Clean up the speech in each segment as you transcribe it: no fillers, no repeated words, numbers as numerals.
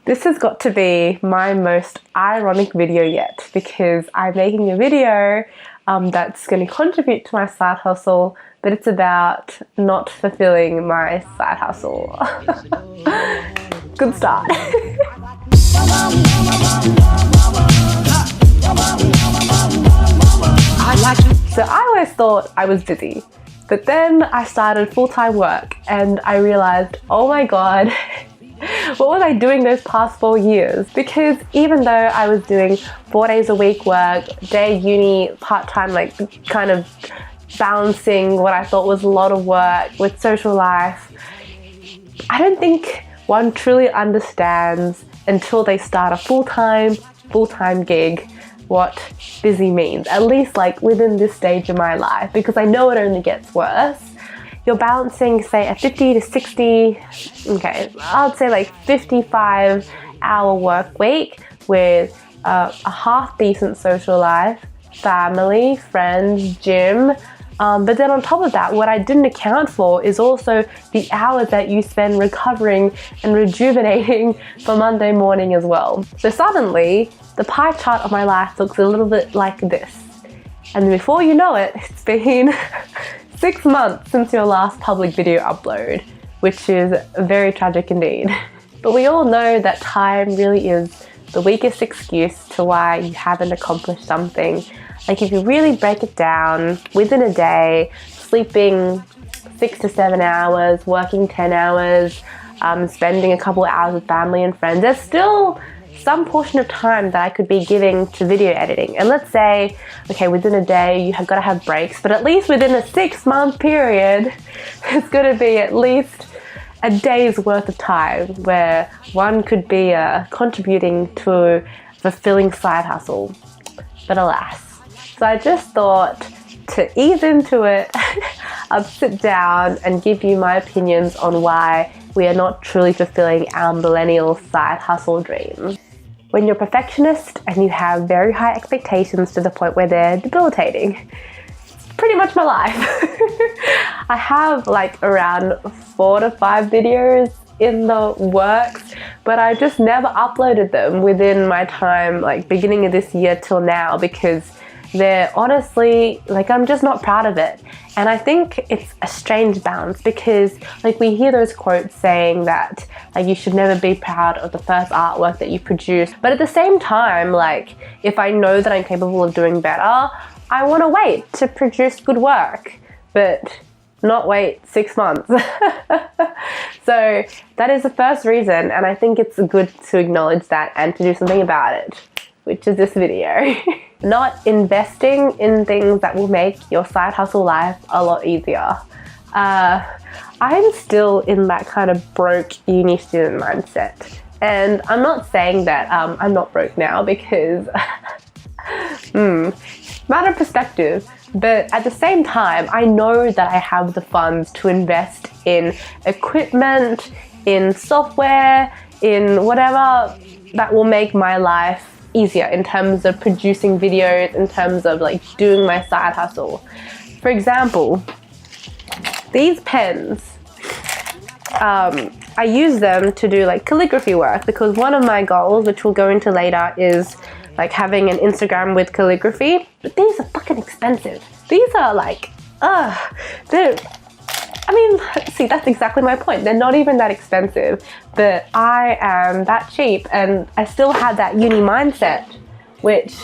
This has got to be my most ironic video yet, because I'm making a video that's going to contribute to my side hustle, but it's about not fulfilling my side hustle. Good start. So I always thought I was busy, but then I started full-time work and I realized, oh my god, what was I doing those past 4 years? Because even though I was doing 4 days a week work, day uni, part-time, like kind of balancing what I thought was a lot of work with social life, I don't think one truly understands until they start a full-time gig what busy means, at least like within this stage of my life, because I know it only gets worse. You're balancing, say, a 50 to 60, okay, I'd say like 55-hour work week with a half-decent social life, family, friends, gym. But then on top of that, what I didn't account for is also the hours that you spend recovering and rejuvenating for Monday morning as well. So suddenly, the pie chart of my life looks a little bit like this. And before you know it, it's been 6 months since your last public video upload, which is very tragic indeed. But we all know that time really is the weakest excuse to why you haven't accomplished something. Like if you really break it down, within a day, sleeping 6 to 7 hours, working 10 hours, spending a couple hours with family and friends, there's still some portion of time that I could be giving to video editing. And let's say, okay, within a day you have got to have breaks, but at least within a 6-month period, it's going to be at least a day's worth of time where one could be contributing to a fulfilling side hustle. But alas. So I just thought to ease into it, I'd sit down and give you my opinions on why we are not truly fulfilling our millennial side hustle dreams. When you're a perfectionist and you have very high expectations to the point where they're debilitating. It's pretty much my life. I have like around 4 to 5 videos in the works, but I just never uploaded them within my time, like beginning of this year till now, because they're honestly, like, I'm just not proud of it. And I think it's a strange balance, because like we hear those quotes saying that like you should never be proud of the first artwork that you produce, but at the same time, like if I know that I'm capable of doing better, I want to wait to produce good work, but not wait 6 months. So that is the first reason, and I think it's good to acknowledge that and to do something about it, which is this video. Not investing in things that will make your side hustle life a lot easier. I'm still in that kind of broke uni student mindset. And I'm not saying that I'm not broke now, because matter of perspective. But at the same time, I know that I have the funds to invest in equipment, in software, in whatever that will make my life easier in terms of producing videos, in terms of like doing my side hustle. For example, these pens, I use them to do like calligraphy work, because one of my goals, which we'll go into later, is like having an Instagram with calligraphy. But these are fucking expensive. These are like, see, that's exactly my point. They're not even that expensive, but I am that cheap, and I still have that uni mindset, which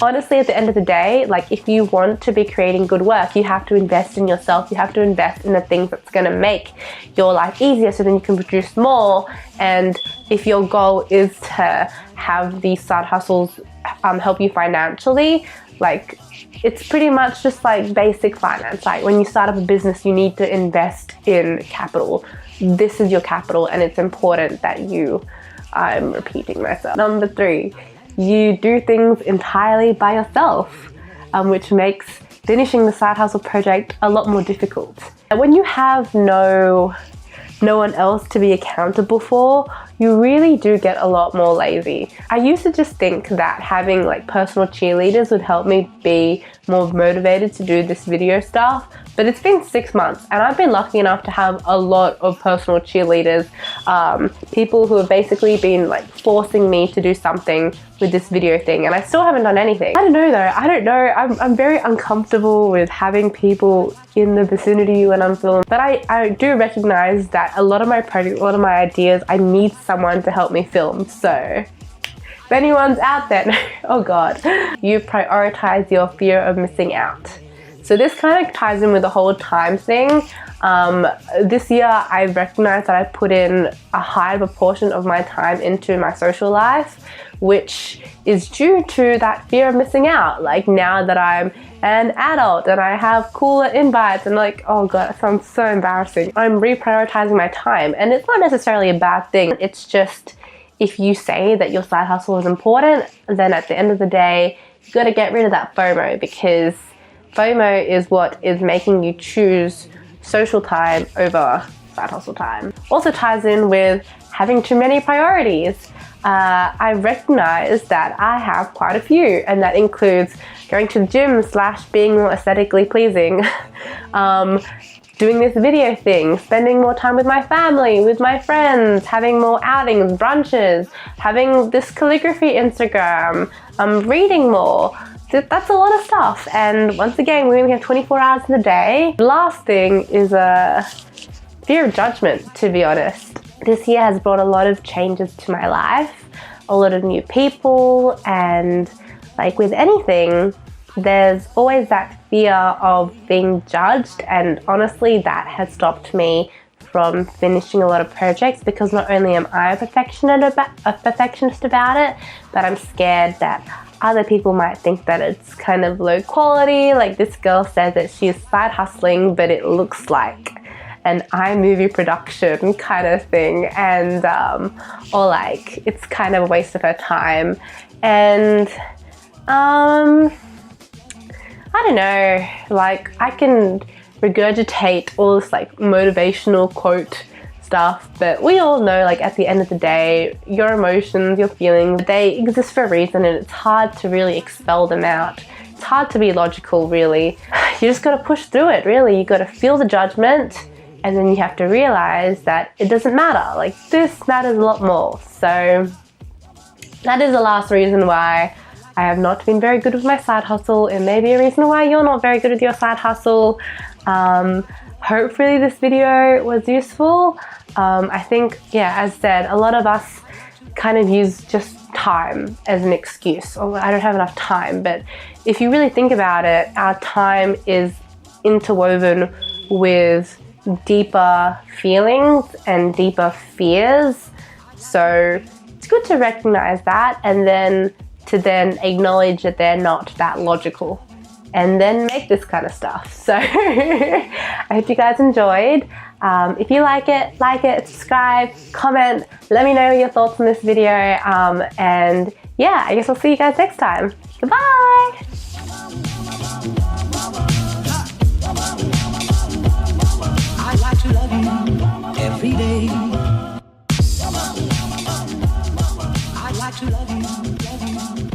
honestly, at the end of the day, like if you want to be creating good work, you have to invest in yourself. You have to invest in the things that's going to make your life easier, so then you can produce more. And if your goal is to have these side hustles help you financially, like it's pretty much just like basic finance. Like when you start up a business, you need to invest in capital. This is your capital, and it's important that I'm repeating myself. Number 3, you do things entirely by yourself, which makes finishing the side hustle project a lot more difficult. When you have no one else to be accountable for, you really do get a lot more lazy. I used to just think that having like personal cheerleaders would help me be more motivated to do this video stuff, but it's been 6 months and I've been lucky enough to have a lot of personal cheerleaders, people who have basically been like forcing me to do something with this video thing, and I still haven't done anything. I don't know though, I don't know. I'm very uncomfortable with having people in the vicinity when I'm filming, but I do recognize that a lot of my projects, a lot of my ideas, I need someone to help me film. So if anyone's out there, oh god, you prioritize your fear of missing out. So this kind of ties in with the whole time thing. This year I recognized that I put in a high proportion of my time into my social life, which is due to that fear of missing out. Like now that I'm an adult and I have cooler invites and like, oh god, that sounds so embarrassing. I'm reprioritizing my time, and it's not necessarily a bad thing. It's just, if you say that your side hustle is important, then at the end of the day, you gotta get rid of that FOMO, because FOMO is what is making you choose social time over side hustle time. Also ties in with having too many priorities. I recognize that I have quite a few, and that includes going to the gym / being more aesthetically pleasing, doing this video thing, spending more time with my family, with my friends, having more outings, brunches, having this calligraphy Instagram, reading more. That's a lot of stuff, and once again, we only have 24 hours in the day. The last thing is a fear of judgment, to be honest. This year has brought a lot of changes to my life, a lot of new people, and like with anything, there's always that fear of being judged, and honestly that has stopped me from finishing a lot of projects, because not only am I a perfectionist about it, but I'm scared that other people might think that it's kind of low quality. Like this girl says that she's side hustling, but it looks like an iMovie production kind of thing, and or like it's kind of a waste of her time. And I don't know, like I can regurgitate all this like motivational quote stuff, but we all know, like at the end of the day, your emotions, your feelings, they exist for a reason, and it's hard to really expel them out. It's hard to be logical, really. You just gotta push through it, really. You gotta feel the judgment, and then you have to realize that it doesn't matter. Like this matters a lot more. So that is the last reason why I have not been very good with my side hustle, and maybe a reason why you're not very good with your side hustle. Hopefully this video was useful. I think, yeah, as said, a lot of us kind of use just time as an excuse. Oh, I don't have enough time. But if you really think about it, our time is interwoven with deeper feelings and deeper fears. So it's good to recognize that, and then to then acknowledge that they're not that logical, and then make this kind of stuff. So I hope you guys enjoyed. If you like it, subscribe, comment, let me know your thoughts on this video, and yeah, I guess I'll see you guys next time. Goodbye! I like to love you every day. I like to love you.